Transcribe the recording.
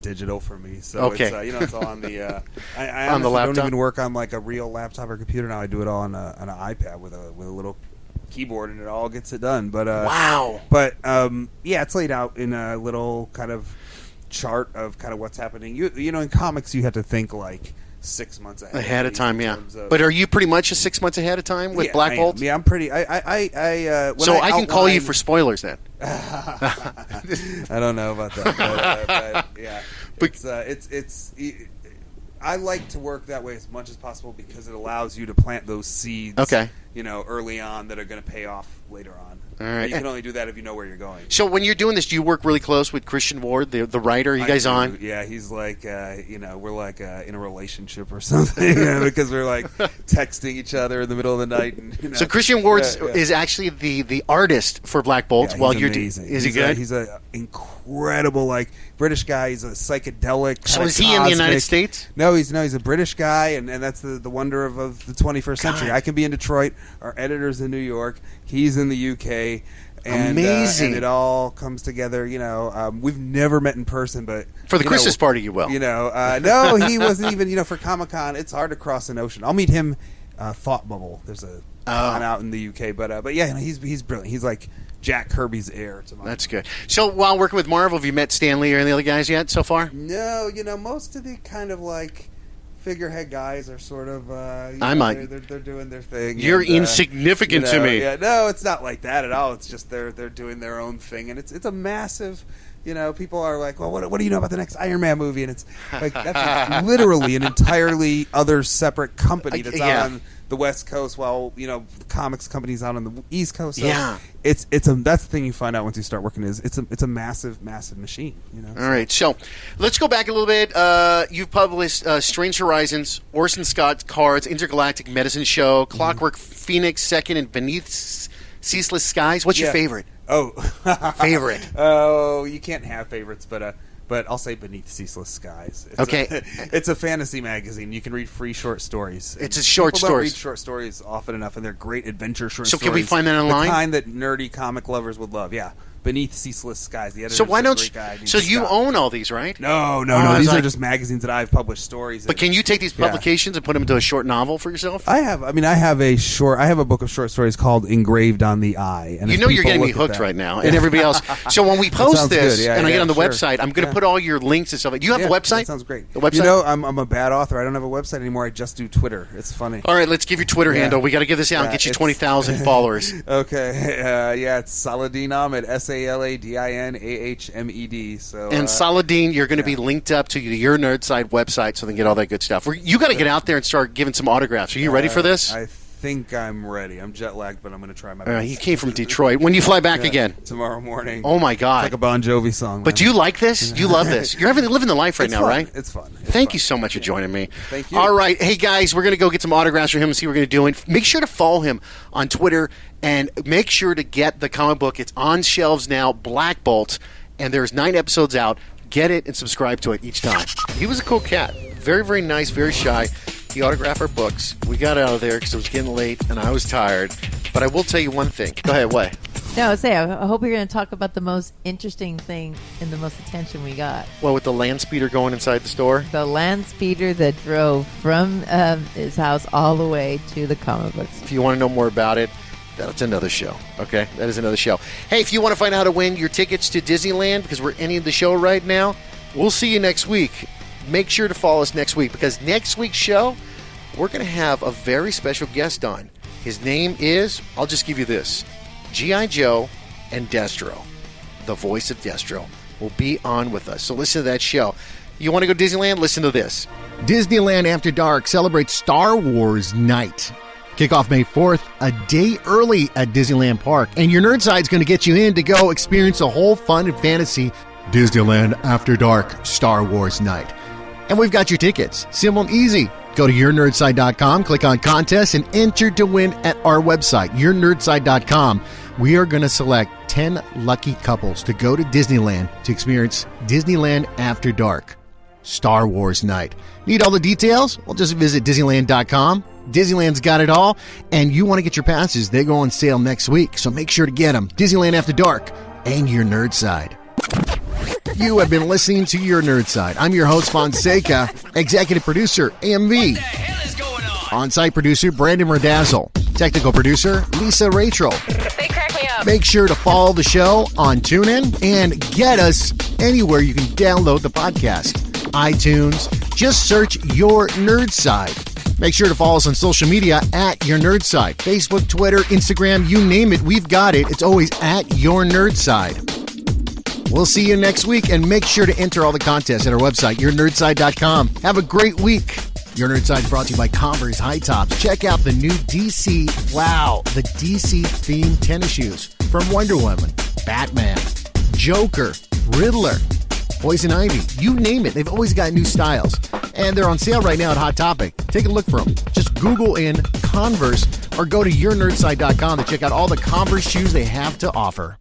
digital for me. So Okay. It's, it's all on the. I On the honestly laptop? don't even work on like a real laptop or computer now. I do it all on an iPad with a little keyboard, and it all gets it done. But wow. But it's laid out in a little kind of chart of kind of what's happening. You know, in comics, you have to think like 6 months ahead of time. Yeah. But are you pretty much 6 months ahead of time with Black Bolt? Yeah, I'm pretty. So I can call you for spoilers then. I don't know about that, but yeah. It's I like to work that way as much as possible because it allows you to plant those seeds. Okay. Early on that are going to pay off later on. All right. You can only do that if you know where you're going. So when you're doing this, do you work really close with Christian Ward, the writer? Are you guys on? Yeah, he's like, we're like in a relationship or something because we're like texting each other in the middle of the night. And, So Christian Ward is actually the artist for Black Bolt. Yeah, while he's you're amazing. Is he good? He's an incredible British guy. He's a psychedelic. So is he in the United States? No, he's a British guy, and that's the wonder of the 21st century. I can be in Detroit. Our editor's in New York. He's in the UK. And, amazing. And it all comes together. We've never met in person, but for the Christmas party, you will. No, he wasn't even. For Comic-Con, it's hard to cross an ocean. I'll meet him. Thought Bubble. There's a con out in the UK, but yeah, he's brilliant. He's like Jack Kirby's heir to mine. That's good. So while working with Marvel, have you met Stan Lee or any of the other guys yet so far? No, most of the kind of like figurehead guys are sort of they're doing their thing. You're insignificant to me. Yeah, no, it's not like that at all. It's just they're doing their own thing, and it's a massive. People are like, well, what do you know about the next Iron Man movie? And it's like that's literally an entirely other separate company that's out on the West Coast, while the comics company's out on the East Coast. So that's the thing you find out once you start working is it's a massive machine. All right, so let's go back a little bit. You've published Strange Horizons, Orson Scott's Cards, Intergalactic Medicine Show, Clockwork Phoenix, Second, and Beneath Ceaseless Skies. What's your favorite? Oh, favorite. Oh, you can't have favorites, but I'll say Beneath Ceaseless Skies. It's a fantasy magazine. You can read free short stories. It's a short People stories. Don't read short stories often enough, and they're great adventure short So stories. can we find that online? The kind that nerdy comic lovers would love. Yeah. Beneath Ceaseless Skies. The editor's So why don't you? guy. So you own all these, right? No. These are just magazines that I've published stories. But can you take these publications and put them into a short novel for yourself? I have a book of short stories called Engraved on the Eye. And you're getting me hooked right now, and everybody else. So when we post this and I get on the website, I'm going to put all your links and stuff. Do you have a website? That sounds great. The website? I'm a bad author. I don't have a website anymore. I just do Twitter. It's funny. All right, let's give your Twitter handle. We got to give this out and get you 20,000 followers. Okay. It's Saladin Ahmed. SALADINAHMED. So and Saladin, you're going to be linked up to your Nerdside website, so they can get all that good stuff. You got to get out there and start giving some autographs. Are you ready for this? I think I'm ready. I'm jet lagged, but I'm going to try my best. You came from Detroit. When do you fly back again? Tomorrow morning. Oh my God! It's like a Bon Jovi song. But do you like this? You love this. You're living the life right now, fun. right? It's fun. Thank you so much for joining me. Thank you. All right, hey guys, we're going to go get some autographs for him and see what we're going to do. And make sure to follow him on Twitter and make sure to get the comic book. It's on shelves now. Black Bolt. And there's 9 episodes out. Get it and subscribe to it each time. He was a cool cat. Very, very nice, very shy. He autographed our books. We got out of there because it was getting late and I was tired. But I will tell you one thing. Go ahead, what? No, I hope you're going to talk about the most interesting thing and the most attention we got. Well, with the land speeder going inside the store? The land speeder that drove from his house all the way to the comic books. If you want to know more about it, that's another show, okay? That is another show. Hey, if you want to find out how to win your tickets to Disneyland, because we're ending the show right now, we'll see you next week. Make sure to follow us next week, because next week's show, we're going to have a very special guest on. His name is, I'll just give you this, G.I. Joe and Destro. The voice of Destro will be on with us. So listen to that show. You want to go to Disneyland? Listen to this. Disneyland After Dark celebrates Star Wars Night. Kickoff May 4th, a day early at Disneyland Park. And your nerd side's going to get you in to go experience a whole fun and fantasy Disneyland After Dark Star Wars Night. And we've got your tickets. Simple and easy. Go to yournerdside.com, click on contests, and enter to win at our website, yournerdside.com. We are going to select 10 lucky couples to go to Disneyland to experience Disneyland After Dark Star Wars Night. Need all the details? Well, just visit Disneyland.com. Disneyland's got it all, and you want to get your passes. They go on sale next week, so make sure to get them. Disneyland After Dark and your nerd side. You have been listening to Your Nerd Side. I'm your host, Fonseca, executive producer, AMV. On-site producer, Brandon Merdazzle. Technical producer, Lisa Rachel. They crack me up. Make sure to follow the show on TuneIn and get us anywhere you can download the podcast. iTunes. Just search Your Nerd Side. Make sure to follow us on social media at Your Nerd Side. Facebook, Twitter, Instagram, you name it, we've got it. It's always at Your Nerd Side. We'll see you next week, and make sure to enter all the contests at our website, yournerdside.com. Have a great week. Your Nerd Side is brought to you by Converse High Tops. Check out the new DC, the DC-themed tennis shoes from Wonder Woman, Batman, Joker, Riddler, Poison Ivy, you name it. They've always got new styles. And they're on sale right now at Hot Topic. Take a look for them. Just Google in Converse or go to yournerdside.com to check out all the Converse shoes they have to offer.